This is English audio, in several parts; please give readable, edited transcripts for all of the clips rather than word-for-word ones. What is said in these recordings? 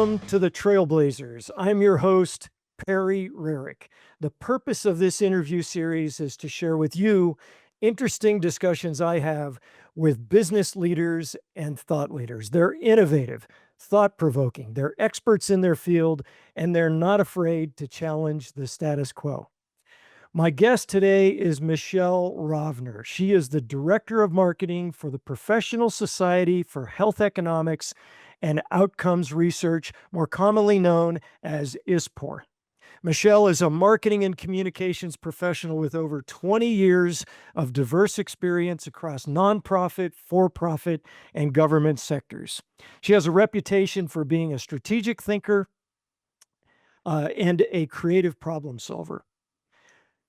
Welcome to the Trailblazers. I'm your host, Perry Rarick. The purpose of this interview series is to share with you interesting discussions I have with business leaders and thought leaders. They're innovative, thought provoking, they're experts in their field, and they're not afraid to challenge the status quo. My guest today is Michelle Rovner. She is the Director of Marketing for the Professional Society for Health Economics and Outcomes Research, more commonly known as ISPOR. Michelle is a marketing and communications professional with over 20 years of diverse experience across nonprofit, for-profit, and government sectors. She has a reputation for being a strategic thinker and a creative problem solver.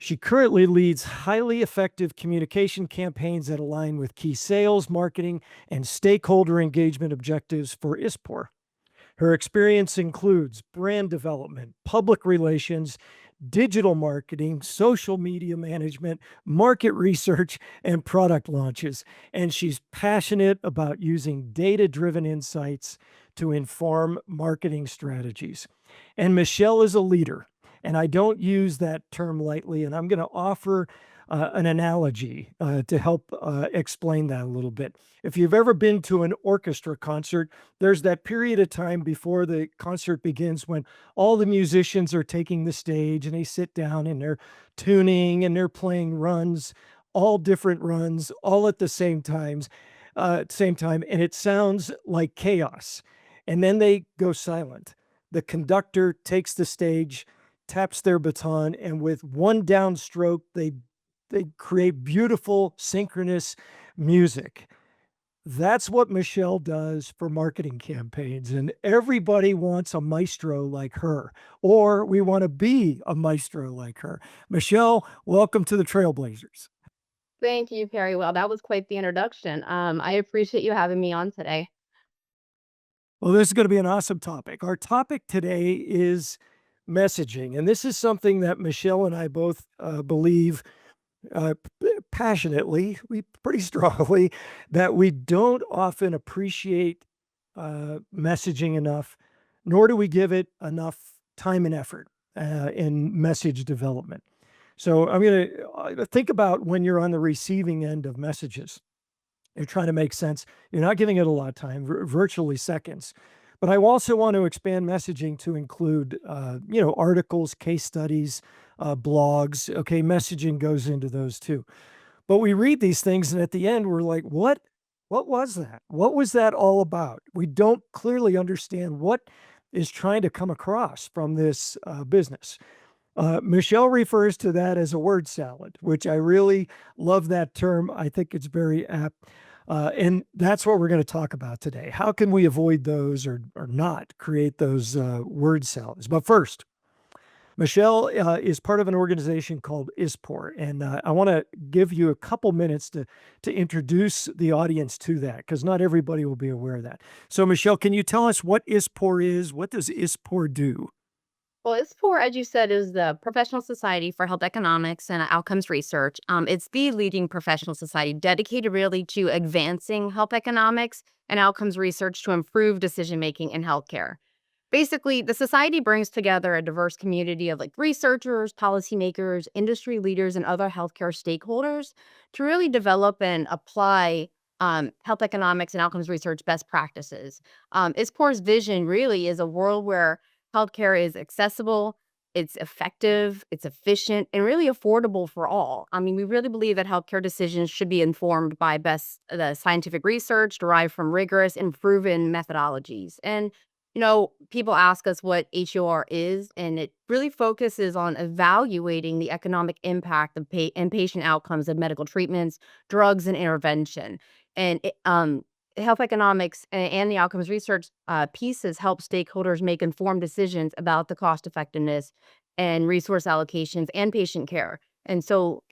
She currently leads highly effective communication campaigns that align with key sales, marketing, and stakeholder engagement objectives for ISPOR. Her experience includes brand development, public relations, digital marketing, social media management, market research, and product launches. And she's passionate about using data-driven insights to inform marketing strategies. And Michelle is a leader. And I don't use that term lightly. And I'm going to offer an analogy to help explain that a little bit. If you've ever been to an orchestra concert, there's that period of time before the concert begins when all the musicians are taking the stage and they sit down and they're tuning and they're playing runs, all different runs, all at the same time, and it sounds like chaos. And then they go silent. The conductor takes the stage, taps their baton, and with one downstroke, they create beautiful synchronous music. That's what Michelle does for marketing campaigns, and everybody wants a maestro like her, or we want to be a maestro like her. Michelle, welcome to the Trailblazers. Thank you, Perry. Well, that was quite the introduction. I appreciate you having me on today. Well, this is going to be an awesome topic. Our topic today is messaging, and this is something that Michelle and I both believe passionately, we pretty strongly, that we don't often appreciate messaging enough, nor do we give it enough time and effort in message development. So I'm going to think about when you're on the receiving end of messages. You're trying to make sense. You're not giving it a lot of time, virtually seconds. But I also want to expand messaging to include, articles, case studies, blogs. Okay, messaging goes into those too. But we read these things, and at the end, we're like, "What? What was that? What was that all about?" We don't clearly understand what is trying to come across from this business. Michelle refers to that as a word salad, which I really love that term. I think it's very apt. And that's what we're going to talk about today. How can we avoid those or not create those word salads? But first, Michelle is part of an organization called ISPOR, and I want to give you a couple minutes to introduce the audience to that, because not everybody will be aware of that. So, Michelle, can you tell us what ISPOR is? What does ISPOR do? Well, ISPOR, as you said, is the Professional Society for Health Economics and Outcomes Research. It's the leading professional society dedicated really to advancing health economics and outcomes research to improve decision making in healthcare. Basically, the society brings together a diverse community of researchers, policymakers, industry leaders, and other healthcare stakeholders to really develop and apply health economics and outcomes research best practices. ISPOR's vision really is a world where healthcare is accessible, it's effective, it's efficient, and really affordable for all. I mean, we really believe that healthcare decisions should be informed by best the scientific research derived from rigorous and proven methodologies. And people ask us what HEOR is, and it really focuses on evaluating the economic impact of and patient outcomes of medical treatments, drugs, and intervention. And health economics and the outcomes research pieces help stakeholders make informed decisions about the cost effectiveness and resource allocations and patient care. And so,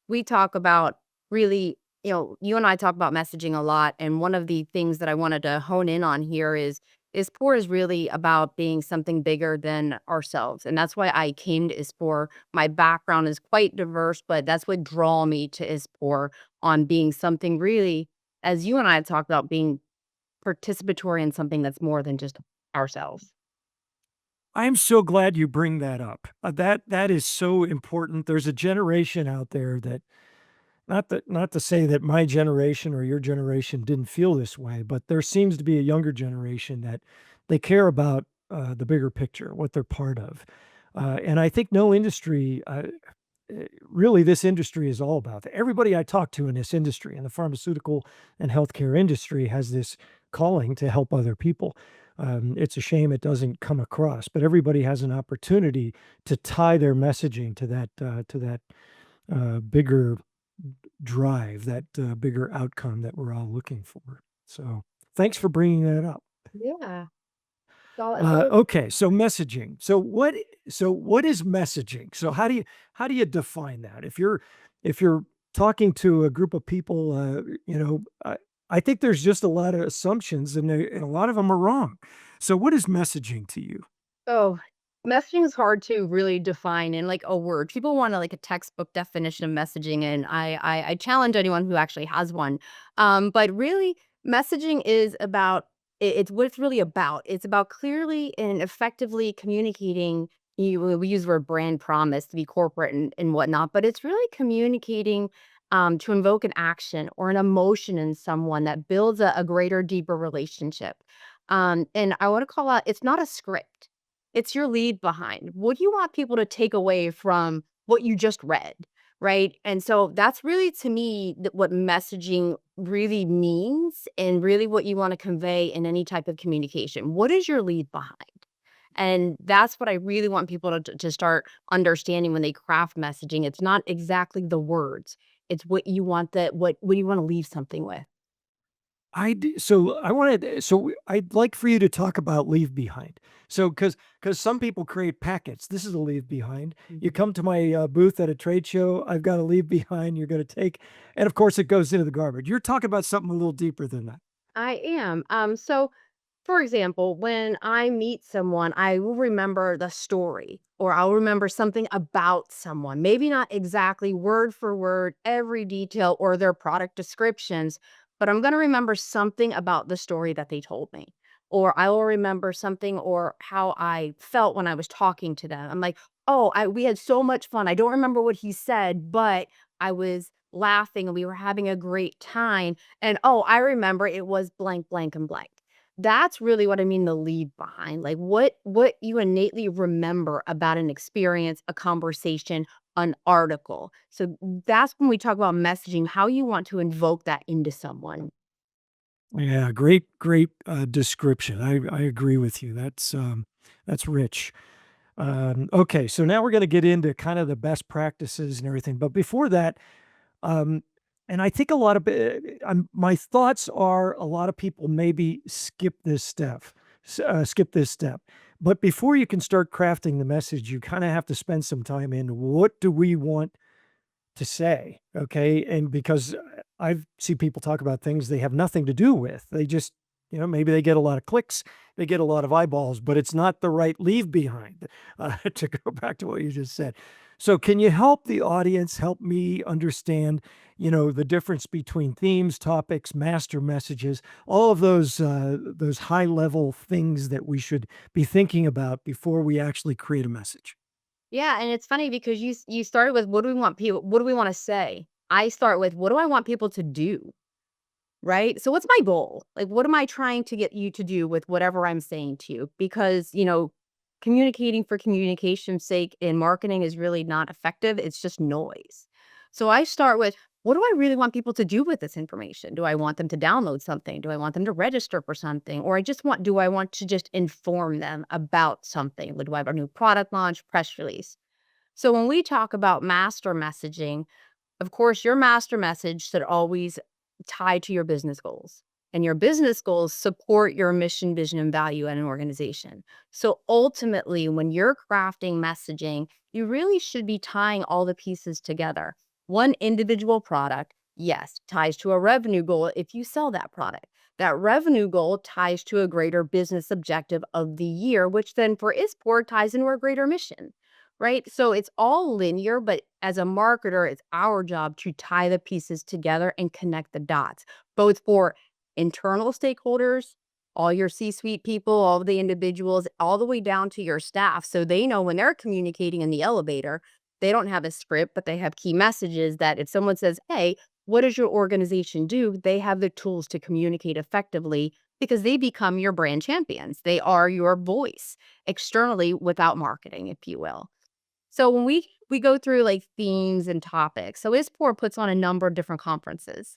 we talk about really, you and I talk about messaging a lot. And one of the things that I wanted to hone in on here is ISPOR is really about being something bigger than ourselves. And that's why I came to ISPOR. My background is quite diverse, but that's what drew me to ISPOR on being something really, as you and I had talked about, being participatory in something that's more than just ourselves. I'm so glad you bring that up. That is so important. There's a generation out there that not to say that my generation or your generation didn't feel this way, but there seems to be a younger generation that they care about the bigger picture, what they're part of. And I think no industry, really, this industry is all about that. Everybody I talk to in this industry, in the pharmaceutical and healthcare industry, has this calling to help other people. It's a shame it doesn't come across, but everybody has an opportunity to tie their messaging to that bigger drive, that bigger outcome that we're all looking for. So, thanks for bringing that up. Yeah. So Okay, so messaging. So what is messaging? So how do you define that? If you're talking to a group of people, I think there's just a lot of assumptions, and a lot of them are wrong. So what is messaging to you? Oh, messaging is hard to really define in like a word. People want like a textbook definition of messaging, and I challenge anyone who actually has one. But really, messaging is about it's what it's really about. It's about clearly and effectively communicating. We use the word brand promise to be corporate and whatnot, but it's really communicating to invoke an action or an emotion in someone that builds a greater, deeper relationship. And I want to call out, it's not a script, it's your lead behind. What do you want people to take away from what you just read? Right. And so that's really to me what messaging really means and really what you want to convey in any type of communication. What is your lead behind? And that's what I really want people to start understanding when they craft messaging. It's not exactly the words. It's what you want what you want to leave something with. So I'd like for you to talk about leave behind. So because some people create packets. This is a leave behind. You Mhm. come to my booth at a trade show. I've got a leave behind. You're going to take, and of course it goes into the garbage. You're talking about something a little deeper than that. I am. So for example, when I meet someone, I will remember the story or I'll remember something about someone. Maybe not exactly word for word, every detail or their product descriptions, but I'm going to remember something about the story that they told me. Or I will remember something or how I felt when I was talking to them. I'm like, oh, we had so much fun. I don't remember what he said, but I was laughing and we were having a great time. And oh, I remember it was blank, blank, and blank. That's really what I mean the leave behind, like, what you innately remember about an experience, a conversation, an article. So, that's when we talk about messaging, how you want to invoke that into someone. Yeah, great description. I agree with you. That's rich. Okay, so now we're going to get into kind of the best practices and everything. But before that, Um, and I think a lot of my thoughts are a lot of people maybe skip this step. But before you can start crafting the message, you kind of have to spend some time in what do we want to say, okay? And because I've seen people talk about things they have nothing to do with. They just, maybe they get a lot of clicks, they get a lot of eyeballs, but it's not the right leave behind, to go back to what you just said. So can you help the audience, help me understand, the difference between themes, topics, master messages, all of those high level things that we should be thinking about before we actually create a message? Yeah, and it's funny because you started with what do we wanna say? I start with, what do I want people to do? Right? So what's my goal? Like, what am I trying to get you to do with whatever I'm saying to you? Because, communicating for communication's sake in marketing is really not effective. It's just noise. So I start with, what do I really want people to do with this information? Do I want them to download something? Do I want them to register for something? Or do I want to just inform them about something? Like, do I have a new product launch, press release? So when we talk about master messaging, of course, your master message should always tie to your business goals. And your business goals support your mission, vision, and value at an organization. So ultimately, when you're crafting messaging, you really should be tying all the pieces together. One individual product, yes, ties to a revenue goal if you sell that product. That revenue goal ties to a greater business objective of the year, which then for ISPOR ties into our greater mission, right? So it's all linear, but as a marketer, it's our job to tie the pieces together and connect the dots, both for internal stakeholders all your C-suite people, all the individuals, all the way down to your staff. So they know when they're communicating in the elevator, they don't have a script, but they have key messages that if someone says, "Hey, what does your organization do?" They have the tools to communicate effectively because they become your brand champions. They are your voice externally without marketing, if you will. So when we go through like themes and topics, so ISPOR puts on a number of different conferences.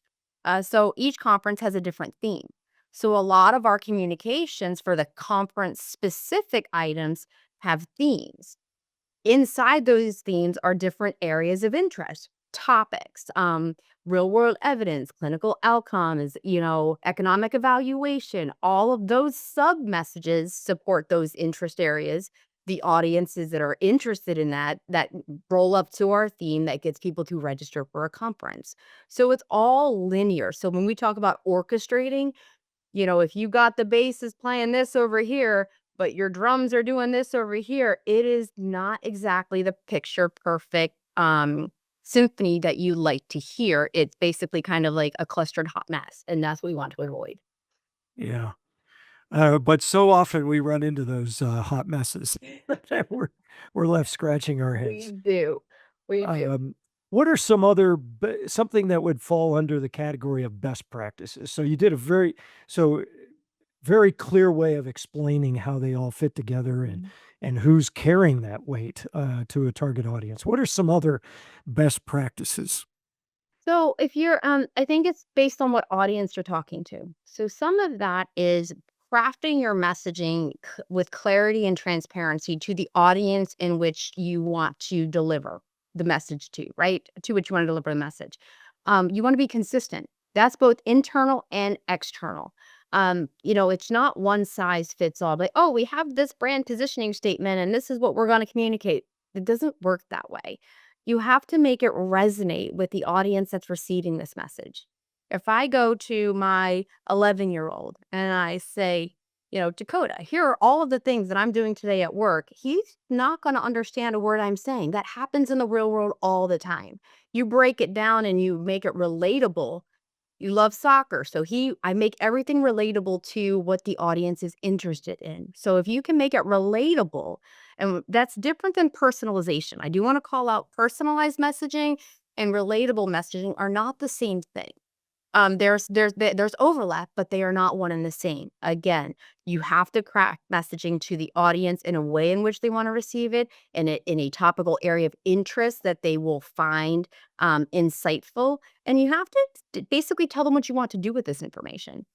So each conference has a different theme. So a lot of our communications for the conference specific items have themes. Inside those themes are different areas of interest, topics, real world evidence, clinical outcomes, economic evaluation. All of those sub messages support those interest areas. The audiences that are interested in that roll up to our theme that gets people to register for a conference. So it's all linear. So when we talk about orchestrating, if you got the basses playing this over here, but your drums are doing this over here, it is not exactly the picture perfect symphony that you like to hear. It's basically kind of like a clustered hot mess, and that's what we want to avoid. Yeah. But so often we run into those hot messes that we're left scratching our We heads. do. We do. What are some other something that would fall under the category of best practices? So you did a very clear way of explaining how they all fit together and who's carrying that weight to a target audience. What are some other best practices? So if you're, I think it's based on what audience you're talking to. So some of that is crafting your messaging with clarity and transparency to the audience in which you want to deliver the message to, right? To which you want to deliver the message. You want to be consistent. That's both internal and external. It's not one size fits all. Like, oh, we have this brand positioning statement and this is what we're going to communicate. It doesn't work that way. You have to make it resonate with the audience that's receiving this message. If I go to my 11-year-old and I say, Dakota, here are all of the things that I'm doing today at work, he's not going to understand a word I'm saying. That happens in the real world all the time. You break it down and you make it relatable. You love soccer. So I make everything relatable to what the audience is interested in. So if you can make it relatable, and that's different than personalization. I do want to call out personalized messaging and relatable messaging are not the same thing. There's overlap, but they are not one and the same. Again, you have to craft messaging to the audience in a way in which they want to receive it, in a topical area of interest that they will find insightful, and you have to basically tell them what you want to do with this information.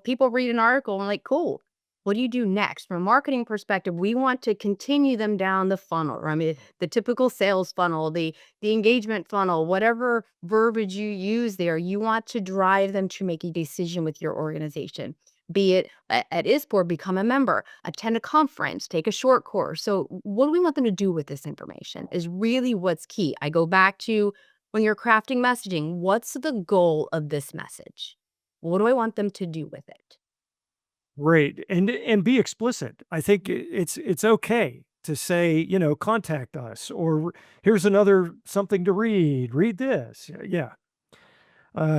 People read an article and like, cool. What do you do next? From a marketing perspective, we want to continue them down the funnel. I mean, the typical sales funnel, the engagement funnel, whatever verbiage you use there, you want to drive them to make a decision with your organization. Be it at ISPOR, become a member, attend a conference, take a short course. So, what do we want them to do with this information is really what's key. I go back to when you're crafting messaging, what's the goal of this message? What do I want them to do with it? Great, and be explicit. I think it's okay to say, contact us or here's another something to read. Read this. Yeah.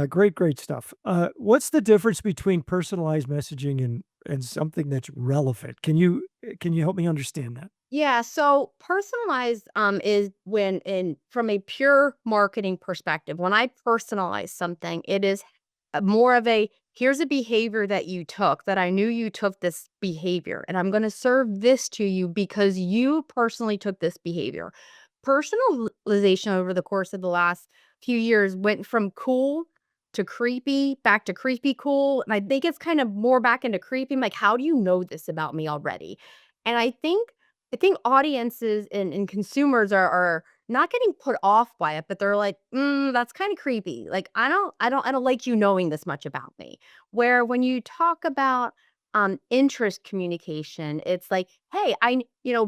Great stuff. What's the difference between personalized messaging and something that's relevant? Can you help me understand that? Yeah, so personalized is when in from a pure marketing perspective, when I personalize something, it is more of a here's a behavior that you took that I knew you took this behavior and I'm going to serve this to you because you personally took this behavior. Personalization over the course of the last few years went from cool to creepy, back to creepy cool. And I think it's kind of more back into creepy. I'm like, how do you know this about me already? And I think audiences and consumers are not getting put off by it, but they're like, that's kind of creepy. Like, I don't like you knowing this much about me. Where when you talk about interest communication, it's like, hey,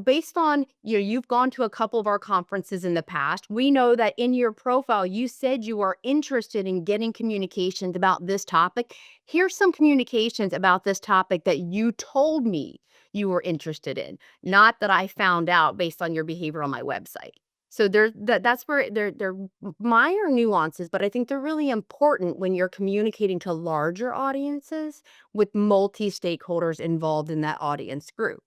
based on you've gone to a couple of our conferences in the past. We know that in your profile, you said you are interested in getting communications about this topic. Here's some communications about this topic that you told me you were interested in, not that I found out based on your behavior on my website. So that's where they're minor nuances, but I think they're really important when you're communicating to larger audiences with multi-stakeholders involved in that audience group.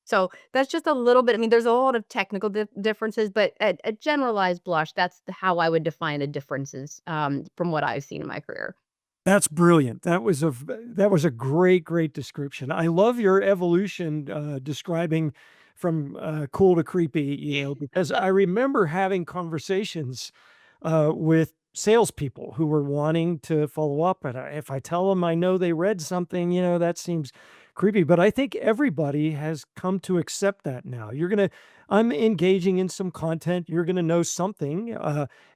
So that's just a little bit. I mean, there's a lot of technical differences, but at a generalized blush, that's how I would define the differences from what I've seen in my career. That's brilliant. That was a great, great description. I love your evolution, describing from, cool to creepy, because I remember having conversations, with salespeople who were wanting to follow up, and if I tell them I know they read something, that seems creepy, but I think everybody has come to accept that now. I'm engaging in some content, you're gonna know something,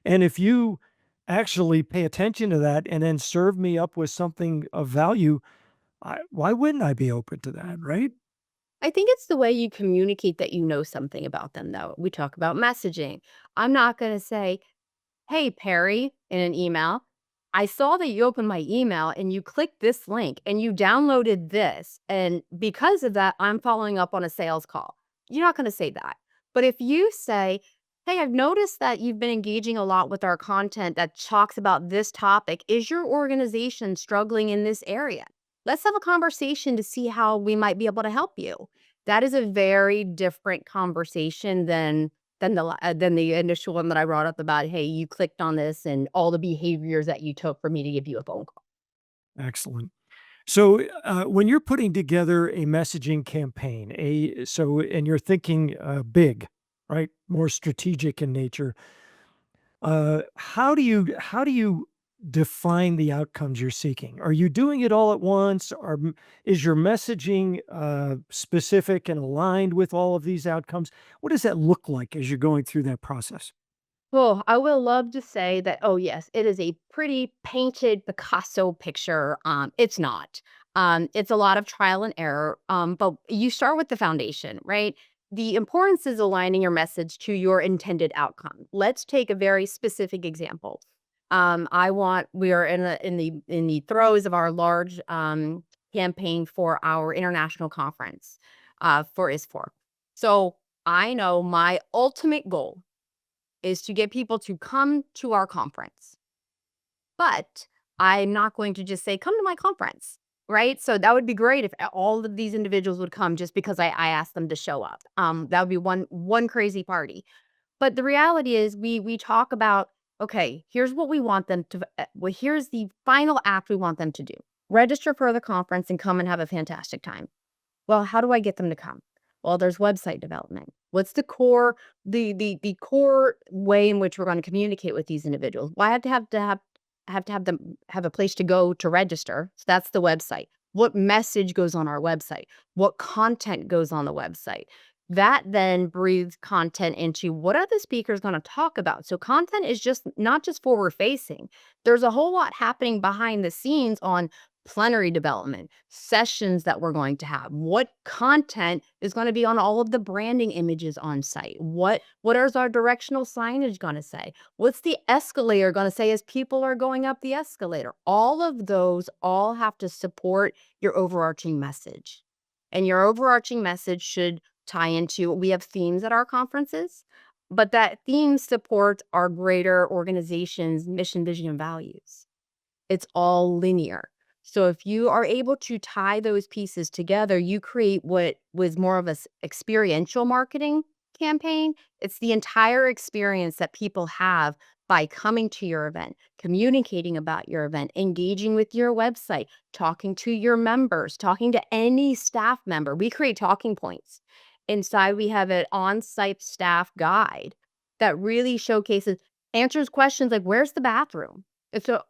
and if you actually pay attention to that and then serve me up with something of value, why wouldn't I be open to that, right? I think it's the way you communicate that you know something about them, though. We talk about messaging. I'm not going to say, "Hey, Perry," in an email. "I saw that you opened my email and you clicked this link and you downloaded this. And because of that, I'm following up on a sales call." You're not going to say that. But if you say, "Hey, I've noticed that you've been engaging a lot with our content that talks about this topic. Is your organization struggling in this area? Let's have a conversation to see how we might be able to help you." That is a very different conversation than the initial one that I brought up about, "Hey, you clicked on this and all the behaviors that you took for me to give you a phone call." Excellent. So, when you're putting together a messaging campaign, and you're thinking, big, right? More strategic in nature, how do you define the outcomes you're seeking? Are you doing it all at once? Is your messaging, specific and aligned with all of these outcomes? What does that look like as you're going through that process? Well, I will love to say that, oh, yes, it is a pretty painted Picasso picture. It's not. It's a lot of trial and error. But you start with the foundation, right? The importance is aligning your message to your intended outcome. Let's take a very specific example. We are in the throes of our large campaign for our international conference for ISPOR. So I know my ultimate goal is to get people to come to our conference. But I'm not going to just say, "Come to my conference," right? So that would be great if all of these individuals would come just because I asked them to show up. That would be one crazy party. But the reality is we talk about, okay, here's what we want them to well, here's the final act we want them to do. Register for the conference and come and have a fantastic time. Well, how do I get them to come? Well, there's website development. What's the core way in which we're going to communicate with these individuals? Well, I have to have them have a place to go to register. So that's the website. What message goes on our website? What content goes on the website? That then breathes content into what are the speakers going to talk about? So content is just not just forward facing. There's a whole lot happening behind the scenes on plenary development, sessions that we're going to have, what content is going to be on all of the branding images on site, what is our directional signage going to say, what's the escalator going to say as people are going up the escalator. All of those all have to support your overarching message, and your overarching message should tie into, we have themes at our conferences, but that theme supports our greater organization's mission, vision, and values. It's all linear. So if you are able to tie those pieces together, you create what was more of a experiential marketing campaign. It's the entire experience that people have by coming to your event, communicating about your event, engaging with your website, talking to your members, talking to any staff member. We create talking points. Inside, we have an on-site staff guide that really showcases, answers questions like, where's the bathroom? So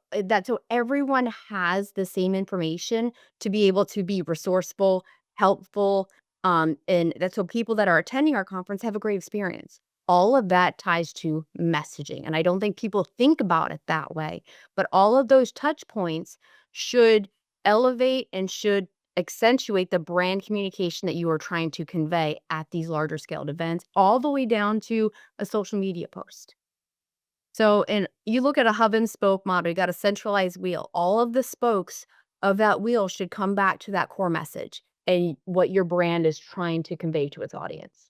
everyone has the same information to be able to be resourceful, helpful, and that's so people that are attending our conference have a great experience. All of that ties to messaging, and I don't think people think about it that way, but all of those touch points should elevate and should accentuate the brand communication that you are trying to convey at these larger scaled events, all the way down to a social media post. So, and you look at a hub and spoke model, you got a centralized wheel. All of the spokes of that wheel should come back to that core message and what your brand is trying to convey to its audience.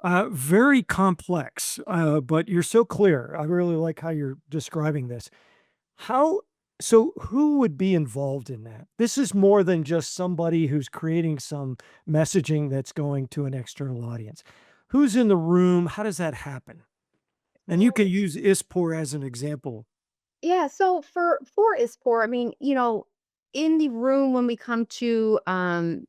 Very complex, but you're so clear. I really like how you're describing this. How so who would be involved in that? This is more than just somebody who's creating some messaging that's going to an external audience. Who's in the room? How does that happen? And you can use ISPOR as an example. Yeah, so for ISPOR, I mean, in the room when we come to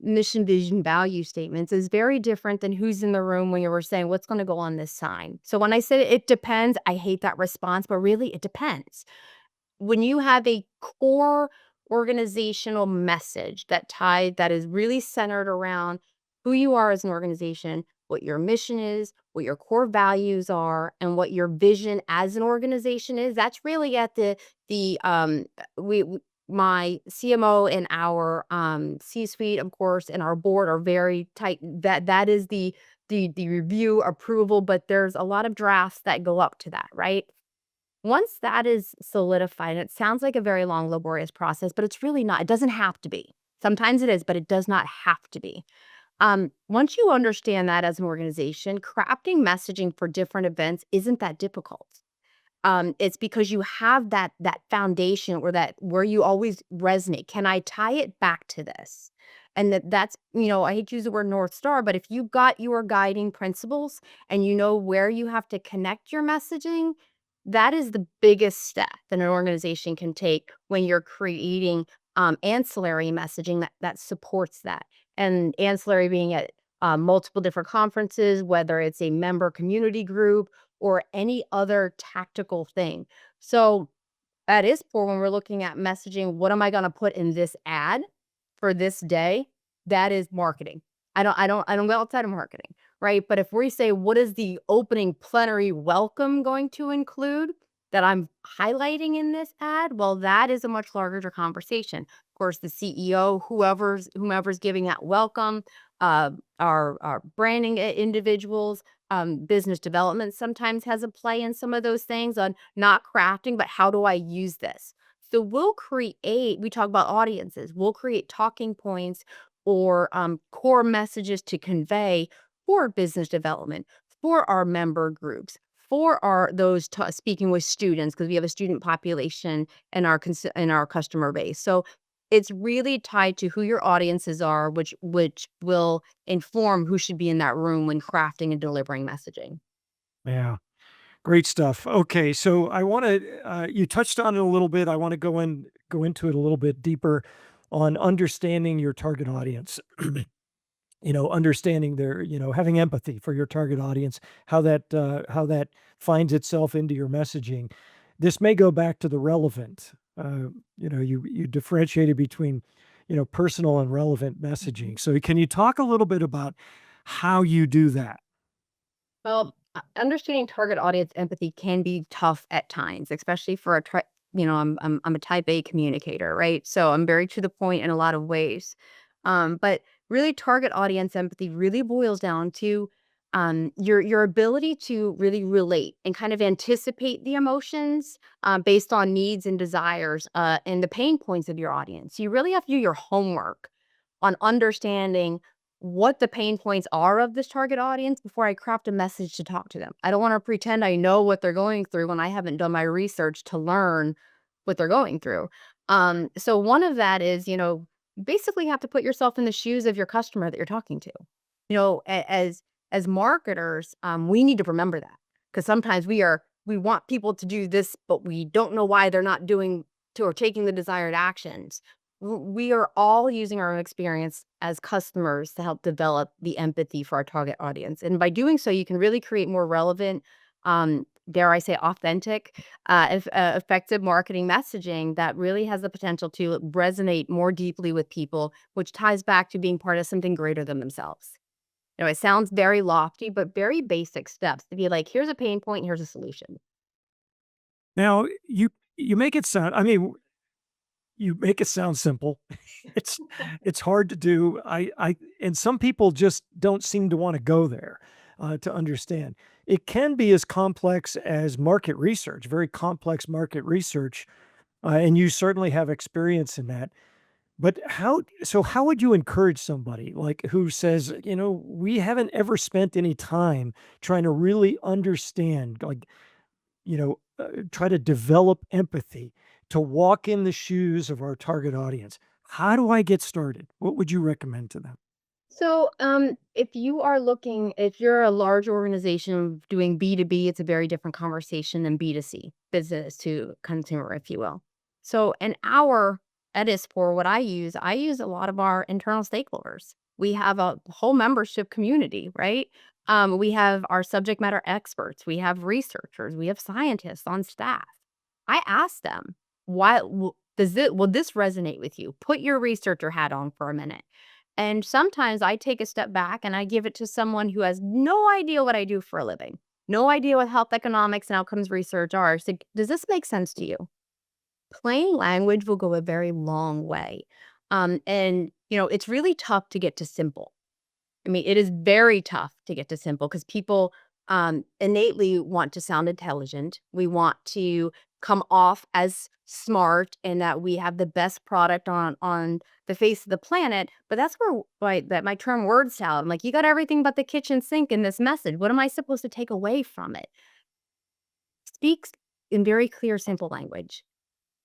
mission, vision, value statements is very different than who's in the room when you were saying what's going to go on this sign. So when I said it depends, I hate that response, but really it depends. When you have a core organizational message that is really centered around who you are as an organization, what your mission is, what your core values are, and what your vision as an organization is, that's really at the we my CMO and our C-suite, of course, and our board are very tight. That is the review approval, but there's a lot of drafts that go up to that, right? Once that is solidified, it sounds like a very long, laborious process, but it's really not. It doesn't have to be. Sometimes it is, but it does not have to be. Once you understand that as an organization, crafting messaging for different events isn't that difficult. It's because you have that foundation or that where you always resonate. Can I tie it back to this? And that's, I hate to use the word North Star, but if you've got your guiding principles and you know where you have to connect your messaging, that is the biggest step that an organization can take when you're creating ancillary messaging that supports that. And ancillary being at multiple different conferences, whether it's a member community group or any other tactical thing. So that is for when we're looking at messaging, what am I gonna put in this ad for this day? That is marketing. I don't go outside of marketing, right? But if we say, what is the opening plenary welcome going to include that I'm highlighting in this ad? Well, that is a much larger conversation. Of course, the CEO, whomever's giving that welcome, our branding individuals, business development sometimes has a play in some of those things on not crafting, but how do I use this? So we talk about audiences, we'll create talking points or core messages to convey for business development, for our member groups, for speaking with students, because we have a student population in our customer base. So it's really tied to who your audiences are, which will inform who should be in that room when crafting and delivering messaging. Yeah, great stuff. Okay, so I want to you touched on it a little bit. I want to go into it a little bit deeper on understanding your target audience. Understanding having empathy for your target audience, how that finds itself into your messaging. This may go back to the relevant. You differentiated between, personal and relevant messaging. So can you talk a little bit about how you do that? Well, understanding target audience empathy can be tough at times, especially for I'm a type A communicator, right? So I'm very to the point in a lot of ways. But really target audience empathy really boils down to your ability to really relate and kind of anticipate the emotions based on needs and desires and the pain points of your audience. You really have to do your homework on understanding what the pain points are of this target audience before I craft a message to talk to them. I don't want to pretend I know what they're going through when I haven't done my research to learn what they're going through. So one of that is, basically have to put yourself in the shoes of your customer that you're talking to. As marketers, we need to remember that because sometimes we want people to do this, but we don't know why they're not doing to or taking the desired actions. We are all using our own experience as customers to help develop the empathy for our target audience. And by doing so, you can really create more relevant, dare I say, authentic, effective marketing messaging that really has the potential to resonate more deeply with people, which ties back to being part of something greater than themselves. It sounds very lofty, but very basic steps to be like, here's a pain point, here's a solution. Now, you make it sound. I mean, you make it sound simple. It's it's hard to do. And some people just don't seem to want to go there to understand. It can be as complex as market research, very complex market research, and you certainly have experience in that. But how would you encourage somebody like who says, we haven't ever spent any time trying to really understand, like, try to develop empathy to walk in the shoes of our target audience. How do I get started? What would you recommend to them? So, if you're a large organization doing B2B, it's a very different conversation than B2C, business to consumer, if you will. So, an hour at ISPOR, I use a lot of our internal stakeholders. We have a whole membership community, right? We have our subject matter experts, we have researchers, we have scientists on staff. I ask them, will this resonate with you? Put your researcher hat on for a minute. And sometimes I take a step back and I give it to someone who has no idea what I do for a living, no idea what health economics and outcomes research are. So, does this make sense to you? Plain language will go a very long way. It's really tough to get to simple. I mean, it is very tough to get to simple because people innately want to sound intelligent. We want to come off as smart and that we have the best product on the face of the planet. But that's where my term word salad. I'm like, you got everything but the kitchen sink in this message. What am I supposed to take away from it? Speaks in very clear, simple language.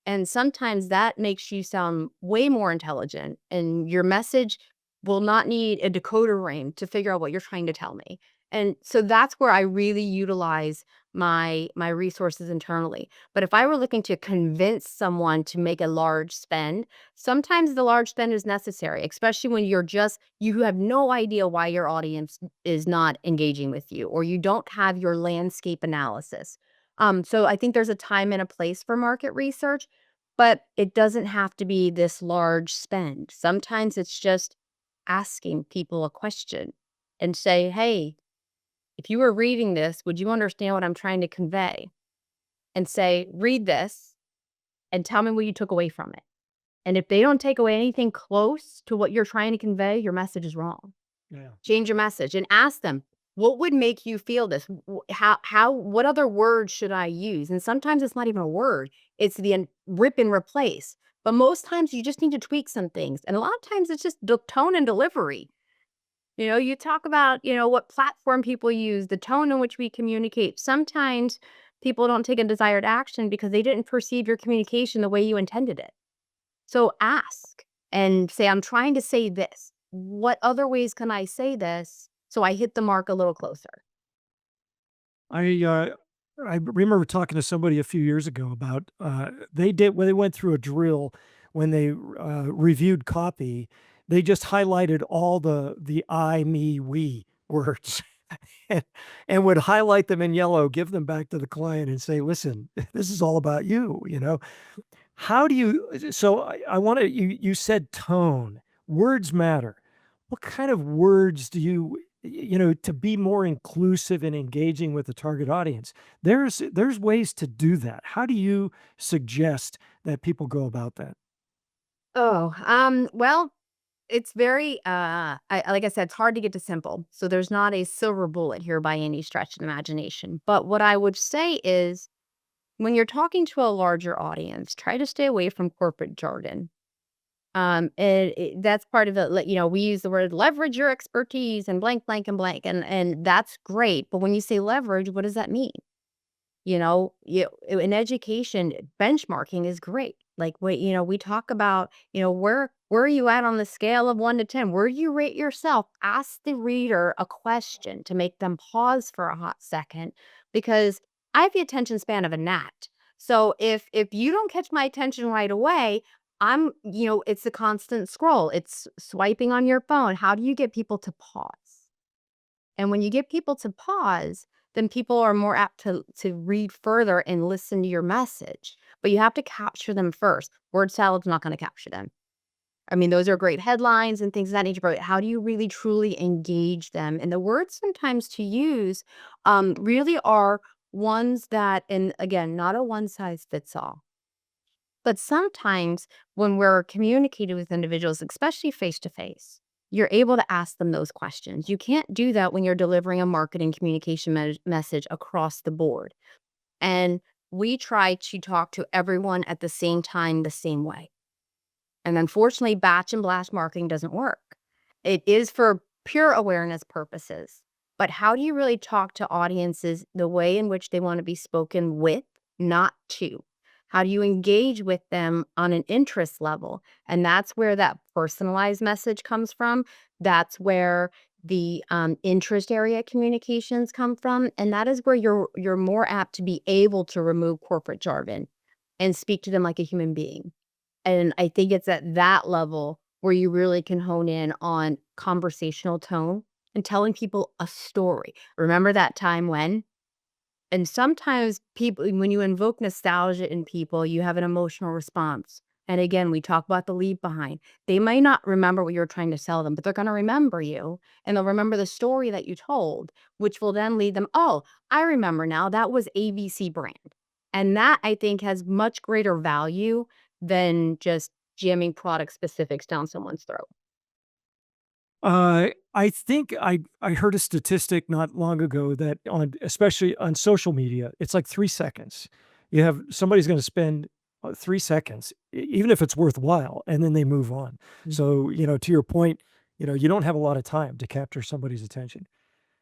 And sometimes that makes you sound way more intelligent, and your message will not need a decoder ring to figure out what you're trying to tell me. And so that's where I really utilize my resources internally. But if I were looking to convince someone to make a large spend, sometimes the large spend is necessary, especially when you have no idea why your audience is not engaging with you or you don't have your landscape analysis. So I think there's a time and a place for market research, but it doesn't have to be this large spend. Sometimes it's just asking people a question and say, "Hey, if you were reading this, would you understand what I'm trying to convey?" And say, "Read this and tell me what you took away from it." And if they don't take away anything close to what you're trying to convey, your message is wrong. Yeah. Change your message and ask them, "What would make you feel this? What other words should I use?" And sometimes it's not even a word, it's rip and replace. But most times you just need to tweak some things. And a lot of times it's just the tone and delivery. You talk about, what platform people use, the tone in which we communicate. Sometimes people don't take a desired action because they didn't perceive your communication the way you intended it. So ask and say, "I'm trying to say this. What other ways can I say this so I hit the mark a little closer?" I uh, I remember talking to somebody a few years ago about when they went through a drill when they reviewed copy, they just highlighted all the I, me, we words and, and would highlight them in yellow, give them back to the client, and say, "Listen, this is all about you." How do you? So I want to. You said tone. Words matter. What kind of words do to be more inclusive and engaging with the target audience? There's ways to do that. How do you suggest that people go about that? Well, it's very like I said, it's hard to get to simple. So there's not a silver bullet here by any stretch of the imagination. But what I would say is when you're talking to a larger audience, try to stay away from corporate jargon. That's part of it. We use the word leverage your expertise and blank, blank, and blank, and that's great. But when you say leverage, what does that mean? In education, benchmarking is great. Like, we talk about, where are you at on the scale of 1 to 10? Where do you rate yourself? Ask the reader a question to make them pause for a hot second, because I have the attention span of a gnat. So if you don't catch my attention right away, it's a constant scroll. It's swiping on your phone. How do you get people to pause? And when you get people to pause, then people are more apt to read further and listen to your message. But you have to capture them first. Word salad's not going to capture them. I mean, those are great headlines and things of that nature, but how do you really truly engage them? And the words sometimes to use really are ones that, and again, not a one size fits all. But sometimes when we're communicating with individuals, especially face to face, you're able to ask them those questions. You can't do that when you're delivering a marketing communication message across the board. And we try to talk to everyone at the same time, the same way. And unfortunately, batch and blast marketing doesn't work. It is for pure awareness purposes. But how do you really talk to audiences the way in which they want to be spoken with, not to? How do you engage with them on an interest level? And that's where that personalized message comes from. That's where the interest area communications come from, and that is where you're more apt to be able to remove corporate jargon and speak to them like a human being. And I think it's at that level where you really can hone in on conversational tone and telling people a story. Remember that time when? And sometimes people, when you invoke nostalgia in people, you have an emotional response. And again, we talk about the leave behind. They may not remember what you're trying to sell them, but they're going to remember you and they'll remember the story that you told, which will then lead them, oh, I remember now. That was ABC brand. And that I think has much greater value than just jamming product specifics down someone's throat. I think I heard a statistic not long ago that on especially on social media, it's like 3 seconds. You have somebody's gonna spend, 3 seconds, even if it's worthwhile, and then they move on. So, to your point, you don't have a lot of time to capture somebody's attention.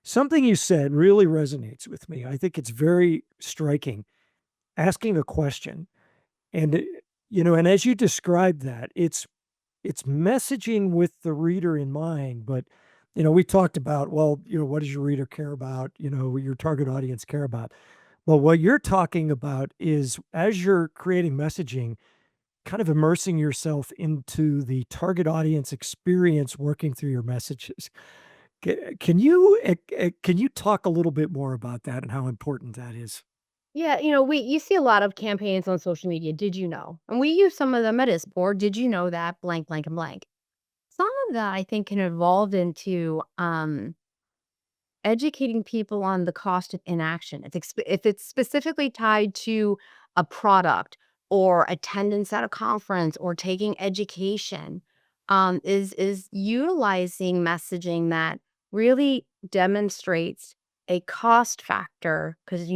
Something you said really resonates with me. I think it's very striking. Asking a question and, and as you described that, it's messaging with the reader in mind, but, we talked about, well, what does your reader care about? Your target audience care about? Well, what you're talking about is as you're creating messaging, kind of immersing yourself into the target audience experience working through your messages. Can you talk a little bit more about that and how important that is? Yeah, you see a lot of campaigns on social media. Did you know? And we use some of them at ISPOR. Did you know that blank, blank, and blank? Some of that I think can evolve into educating people on the cost of inaction. If it's specifically tied to a product or attendance at a conference or taking education, is utilizing messaging that really demonstrates a cost factor because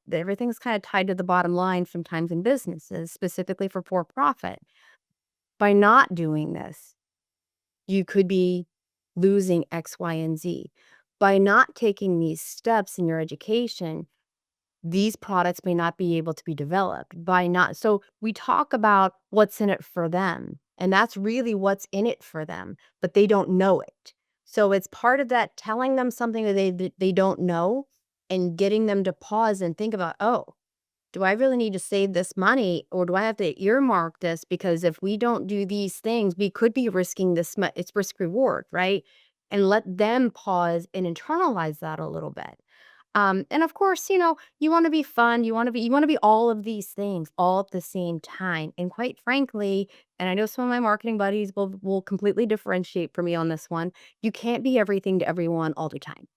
everything's kind of tied to the bottom line sometimes in businesses, specifically for profit. By not doing this, you could be losing X, Y, and Z. By not taking these steps in your education, these products may not be able to be developed. By not, so we talk about what's in it for them, and that's really what's in it for them, but they don't know it. So it's part of that telling them something that they don't know and getting them to pause and think about, oh, do I really need to save this money or do I have to earmark this? Because if we don't do these things, we could be risking this. It's risk reward, right? And let them pause and internalize that a little bit. And of course, you want to be fun. You want to be all of these things all at the same time. And quite frankly, and I know some of my marketing buddies will completely differentiate for me on this one. You can't be everything to everyone all the time.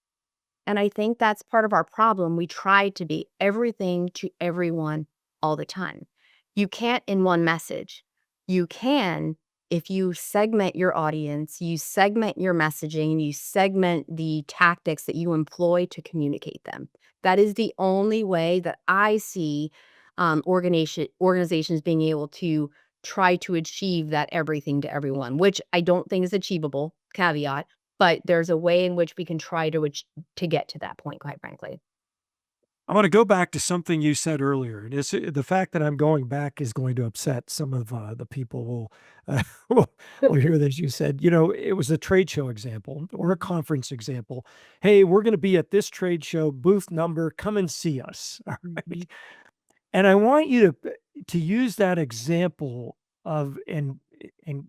And I think that's part of our problem. We try to be everything to everyone all the time. You can't in one message. You can if you segment your audience, you segment your messaging, you segment the tactics that you employ to communicate them. That is the only way that I see organizations being able to try to achieve that everything to everyone, which I don't think is achievable, caveat, but there's a way in which we can try to get to that point, quite frankly. I want to go back to something you said earlier. And the fact that I'm going back is going to upset some of the people will hear this. You said, it was a trade show example or a conference example. Hey, we're going to be at this trade show, booth number, come and see us. All Mhm, right. And I want you to use that example of and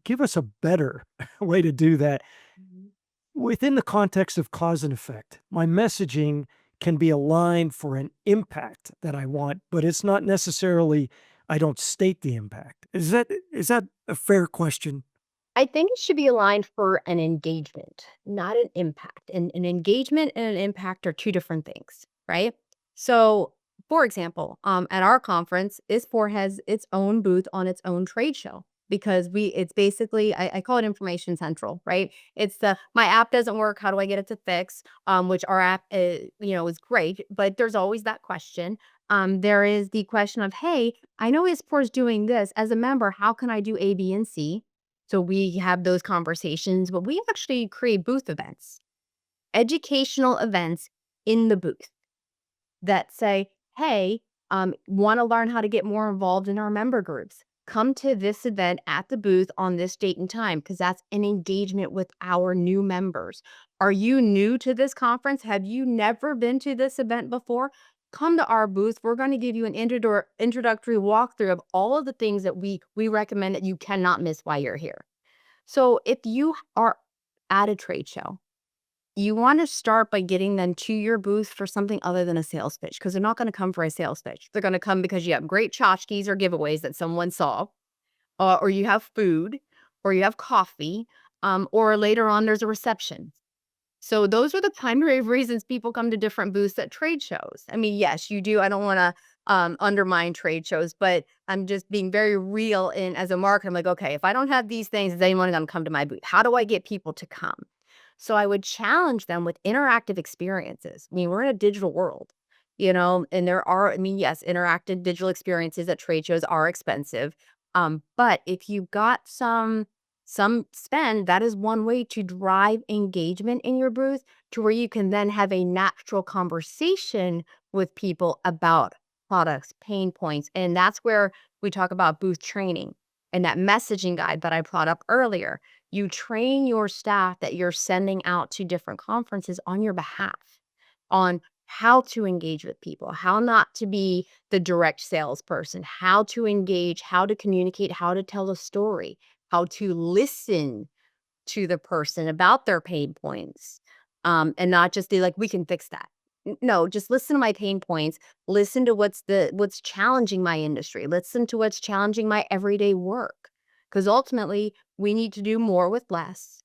give us a better way to do that mhm. within the context of cause and effect. My messaging can be aligned for an impact that I want, but it's not necessarily I don't state the impact. Is that a fair question? I think it should be aligned for an engagement, not an impact. And an engagement and an impact are two different things, right? So, for example, at our conference, ISPOR has its own booth on its own trade show because it's basically, I call it information central, right? It's the, my app doesn't work. How do I get it to fix? Which our app, is great, but there's always that question. There is the question of, hey, I know ISPOR is doing this as a member. How can I do A, B, and C? So we have those conversations, but we actually create booth events, educational events in the booth that say, "Hey, want to learn how to get more involved in our member groups? Come to this event at the booth on this date and time because that's an engagement with our new members. Are you new to this conference? Have you never been to this event before? Come to our booth. We're going to give you an introductory walkthrough of all of the things that we recommend that you cannot miss while you're here." So if you are at a trade show, you wanna start by getting them to your booth for something other than a sales pitch, because 'cause they're not gonna come for a sales pitch. They're gonna come because you have great tchotchkes or giveaways that someone saw, or you have food, or you have coffee, or later on there's a reception. So those are the primary reasons people come to different booths at trade shows. I mean, yes, you do. I don't wanna, undermine trade shows, but I'm just being very real in as a marketer. I'm like, "Okay, if I don't have these things, is anyone gonna come to my booth? How do I get people to come?" So I would challenge them with interactive experiences. I mean, we're in a digital world, and there are, I mean, yes, interactive digital experiences at trade shows are expensive. But if you've got some spend, that is one way to drive engagement in your booth to where you can then have a natural conversation with people about products, pain points. And that's where we talk about booth training and that messaging guide that I brought up earlier. You train your staff that you're sending out to different conferences on your behalf on how to engage with people, how not to be the direct salesperson, how to engage, how to communicate, how to tell a story, how to listen to the person about their pain points, and not just be like, "We can fix that." No, just listen to my pain points, listen to what's challenging my industry, listen to what's challenging my everyday work, because ultimately, we need to do more with less,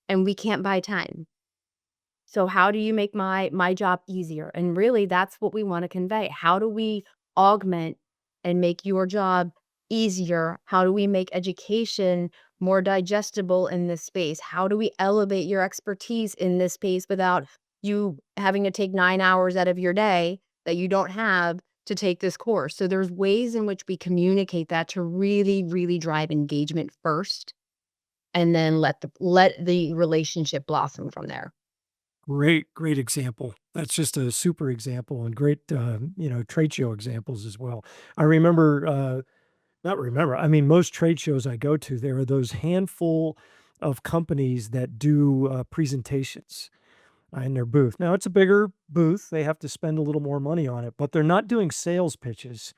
and we can't buy time. So how do you make my job easier? And really, that's what we wanna convey. How do we augment and make your job easier? How do we make education more digestible in this space? How do we elevate your expertise in this space without you having to take 9 hours out of your day that you don't have to take this course? So there's ways in which we communicate that to really, really drive engagement first, and then let the relationship blossom from there. Great example. That's just a super example and great, trade show examples as well. I remember, not remember, I mean, most trade shows I go to, there are those handful of companies that do presentations in their booth. Now, it's a bigger booth. They have to spend a little more money on it, but they're not doing sales pitches.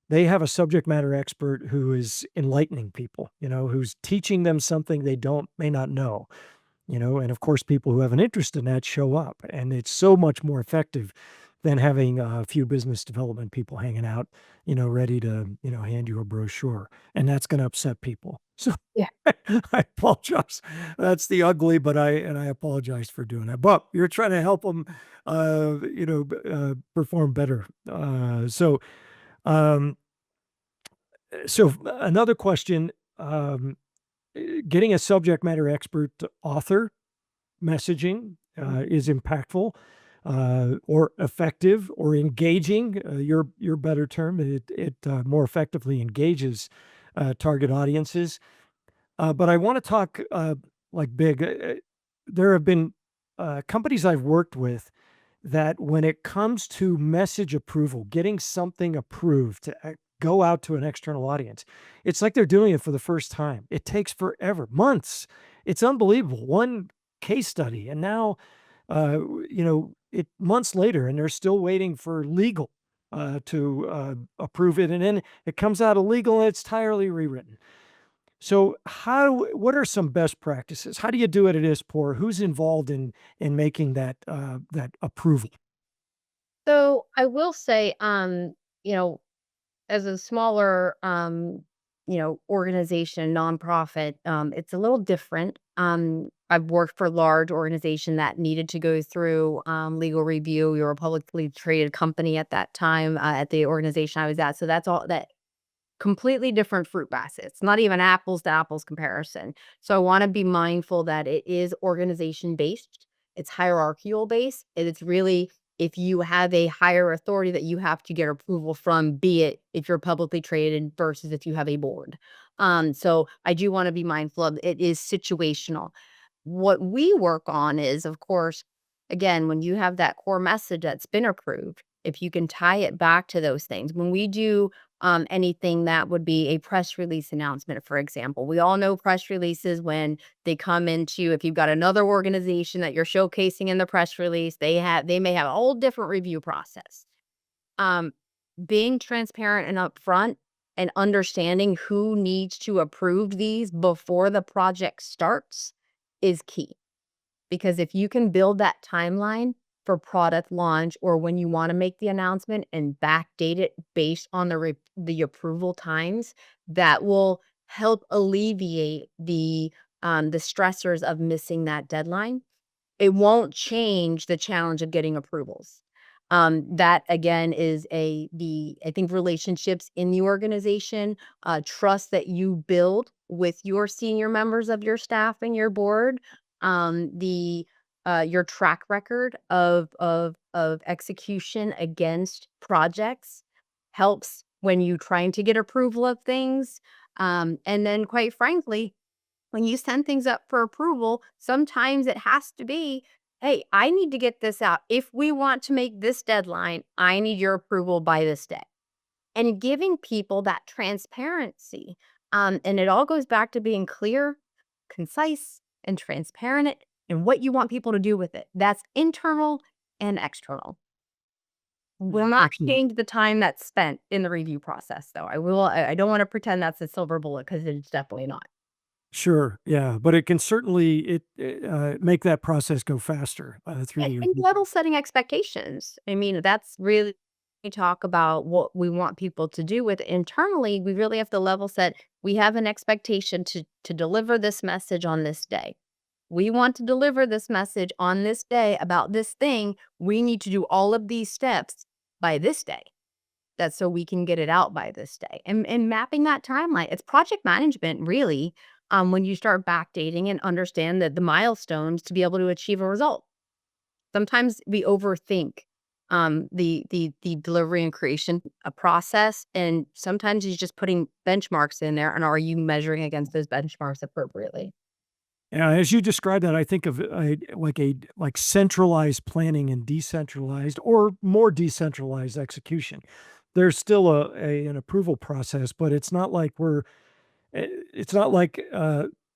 They have a subject matter expert who is enlightening people, who's teaching them something they may not know. And of course, people who have an interest in that show up, and it's so much more effective than having a few business development people hanging out, ready to, hand you a brochure, and that's going to upset people. So Yeah. I apologize. That's the ugly, but I apologize for doing that. But you're trying to help them, perform better. Um, so another question: getting a subject matter expert to author messaging is impactful or effective or engaging. Your better term. It more effectively engages target audiences. But I want to talk like big. There have been companies I've worked with that when it comes to message approval, getting something approved to go out to an external audience, it's like they're doing it for the first time. It takes forever, months. It's unbelievable. One case study, and now, it months later, and they're still waiting for legal to approve it, and then it comes out illegal, and it's entirely rewritten. So, what are some best practices? How do you do it at ISPOR? Who's involved in making that approval? So I will say, you know, as a smaller, organization, nonprofit, it's a little different. I've worked for a large organization that needed to go through legal review. We were a publicly traded company at that time at the organization I was at. So that's all that completely different fruit baskets, not even apples to apples comparison. So I want to be mindful that it is organization based, it's hierarchical based, and it's really if you have a higher authority that you have to get approval from, be it if you're publicly traded versus if you have a board. So I do want to be mindful of it is situational. What we work on is, of course, again, when you have that core message that's been approved, if you can tie it back to those things. When we do anything that would be a press release announcement, for example, we all know press releases when they come into, if you've got another organization that you're showcasing in the press release, they may have a whole different review process. Um, Being transparent and upfront and understanding who needs to approve these before the project starts is key. Because if you can build that timeline for product launch or when you wanna make the announcement and backdate it based on the approval times, that will help alleviate the stressors of missing that deadline. It won't change the challenge of getting approvals. That again is I think relationships in the organization, trust that you build with your senior members of your staff and your board, the your track record of execution against projects helps when you trying to get approval of things. And then quite frankly, when you send things up for approval, sometimes it has to be, hey, I need to get this out. If we want to make this deadline, I need your approval by this day. And giving people that transparency. And it all goes back to being clear, concise, and transparent and what you want people to do with it. That's internal and external. Will not Excellent. change the time that's spent in the review process, though. I don't want to pretend that's a silver bullet because it's definitely not. Sure, yeah, but it can certainly make that process go faster, through the And level setting expectations. I mean, that's really we talk about what we want people to do with it. Internally, we really have to level set. We have an expectation to deliver this message on this day. We want to deliver this message on this day about this thing. We need to do all of these steps by this day. That's so we can get it out by this day. And mapping that timeline. It's project management, really, when you start backdating and understand that the milestones to be able to achieve a result. Sometimes we overthink the delivery and creation process, and sometimes he's just putting benchmarks in there, and are you measuring against those benchmarks appropriately? Yeah, as you describe that, I think of like centralized planning and decentralized or more decentralized execution. There's still an approval process, but it's not like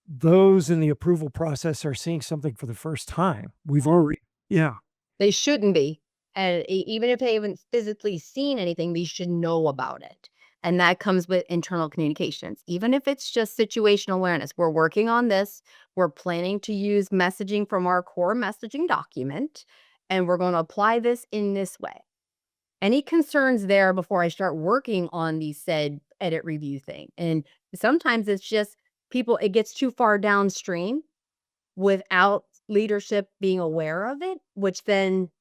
those in the approval process are seeing something for the first time. We've already, yeah, They shouldn't be, and even if they haven't physically seen anything, they should know about it, and that comes with internal communications. Even if it's just situational awareness, we're working on this, we're planning to use messaging from our core messaging document, and we're gonna apply this in this way. Any concerns there before I start working on the said edit review thing? And sometimes it's just people it gets too far downstream without leadership being aware of it, which then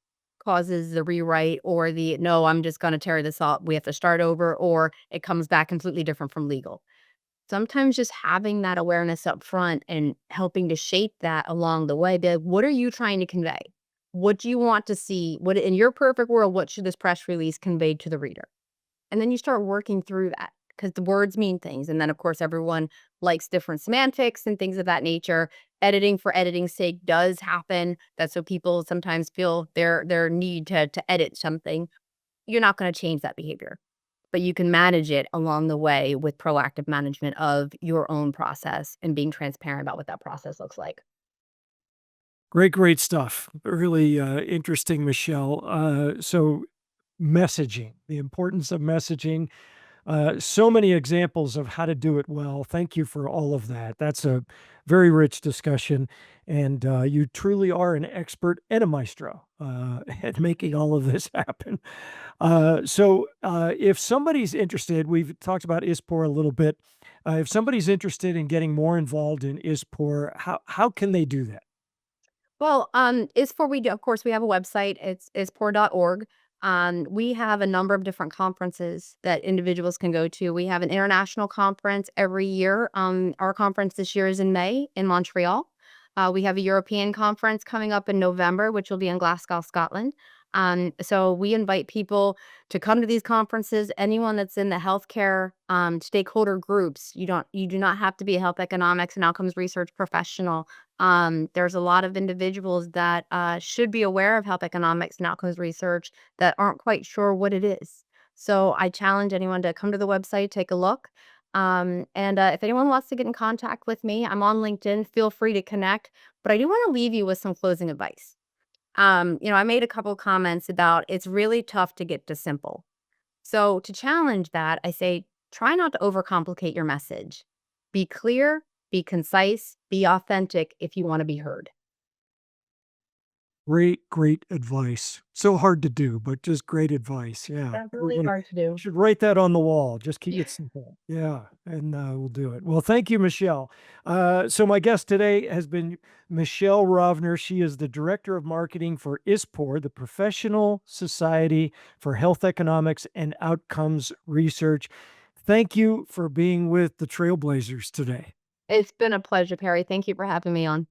causes the rewrite or the, "No, I'm just gonna tear this up, we have to start over," or it comes back completely different from legal. Sometimes just having that awareness up front and helping to shape that along the way, be like, "What are you trying to convey? What do you want to see? What in your perfect world, what should this press release convey to the reader?" And then you start working through that because the words mean things. And then, of course, everyone likes different semantics and things of that nature. Editing for editing's sake does happen. That's so people sometimes feel their need to edit something. You're not going to change that behavior, but you can manage it along the way with proactive management of your own process and being transparent about what that process looks like. great stuff. Really interesting, Michelle. So messaging, the importance of messaging. So many examples of how to do it well. Thank you for all of that. That's a very rich discussion, and you truly are an expert and a maestro at making all of this happen. If somebody's interested, we've talked about ISPOR a little bit. If somebody's interested in getting more involved in ISPOR, how can they do that? Well, is for we do, of course, we have a website. It's ispor.org. We have a number of different conferences that individuals can go to. We have an international conference every year. Our conference this year is in May in Montreal. We have a European conference coming up in November, which will be in Glasgow, Scotland. So we invite people to come to these conferences. Anyone that's in the healthcare stakeholder groups, you do not have to be a health economics and outcomes research professional. There's a lot of individuals that should be aware of health economics and outcomes research that aren't quite sure what it is. So I challenge anyone to come to the website, take a look. And if anyone wants to get in contact with me, I'm on LinkedIn. Feel free to connect. But I do want to leave you with some closing advice. I made a couple comments about it's really tough to get to simple. So to challenge that, I say try not to overcomplicate your message. Be clear, be concise, be authentic if you want to be heard. Great, great advice. So hard to do, but just great advice. Yeah. That's We're really gonna hard to do. should write that on the wall. Just keep it simple. Yeah. And we'll do it. Well, thank you, Michelle. So my guest today has been Michelle Rovner. She is the Director of Marketing for ISPOR, the Professional Society for Health Economics and Outcomes Research. Thank you for being with the Trailblazers today. It's been a pleasure, Perry. Thank you for having me on.